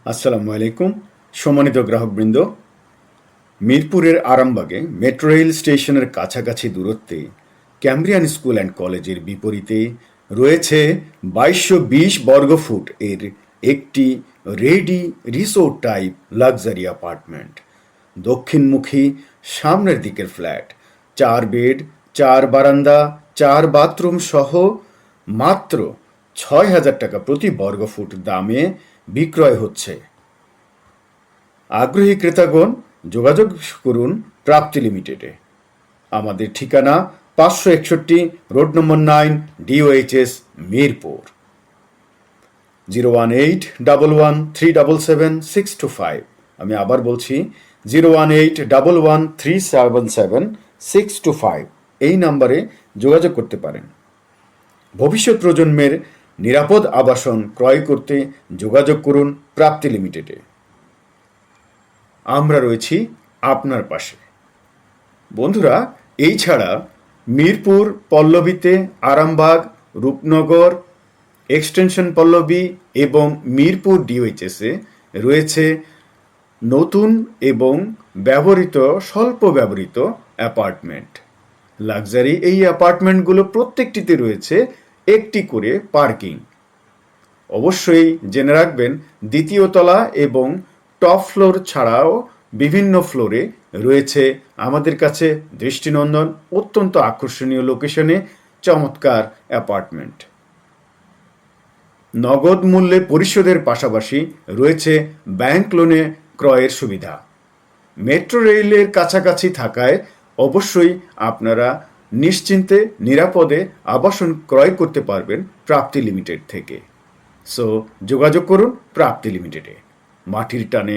আসসালামু আলাইকুম সম্মানিত গ্রাহকবৃন্দ। মিরপুরের আরামবাগে মেট্রো রেল স্টেশনের কাছাকাছি দূরত্বে ক্যামব্রিয়ান স্কুল অ্যান্ড কলেজের বিপরীতে রয়েছে 2220 বর্গফুট এর একটি ready resort type luxury apartment. দক্ষিণমুখী সামনের দিকের ফ্ল্যাট, 4 বেড, 4 বারান্দা, 4 বাথরুম সহ মাত্র 6,000 টাকা প্রতি বর্গফুট দামে বিক্রয় হচ্ছে। আগ্রহী ক্রেতাগণ যোগাযোগ করুন প্রাপ্তি লিমিটেডে। আমাদের ঠিকানা 561 রোড নম্বর 9, DOHS, মিরপুর। 01811377625। আমি আবার বলছি 01811377625। এই নাম্বারে যোগাযোগ করতে পারেন। ভবিষ্যৎ প্রজন্মের নিরাপদ আবাসন ক্রয় করতে যোগাযোগ করুন প্রাপ্তি লিমিটেডে। আমরা রয়েছি আপনার পাশে। বন্ধুরা, এই ছাড়া মিরপুর পল্লবীতে আরামবাগ, রূপনগর এক্সটেনশন পল্লবী এবং মিরপুর ডিওএইচএসে রয়েছে নতুন এবং স্বল্প ব্যবহৃত অ্যাপার্টমেন্ট। লাক্সারি এই অ্যাপার্টমেন্টগুলো প্রত্যেকটিতে রয়েছে একটি করে পার্কিং। অবশ্যই জেনে রাখবেন, দ্বিতীয় তলা এবং টপ ফ্লোর ছাড়াও বিভিন্ন ফ্লোরে রয়েছে আমাদের কাছে দৃষ্টিনন্দন অত্যন্ত আকর্ষণীয় লোকেশনে চমৎকার অ্যাপার্টমেন্ট। নগদ মূল্যে পরিশোধের পাশাপাশি রয়েছে ব্যাংক লোনে ক্রয়ের সুবিধা। মেট্রো রেলের কাছাকাছি থাকায় অবশ্যই আপনারা নিশ্চিন্তে নিরাপদে আবাসন ক্রয় করতে পারবেন প্রাপ্তি লিমিটেড থেকে। যোগাযোগ করুন প্রাপ্তি লিমিটেডে। মাটির টানে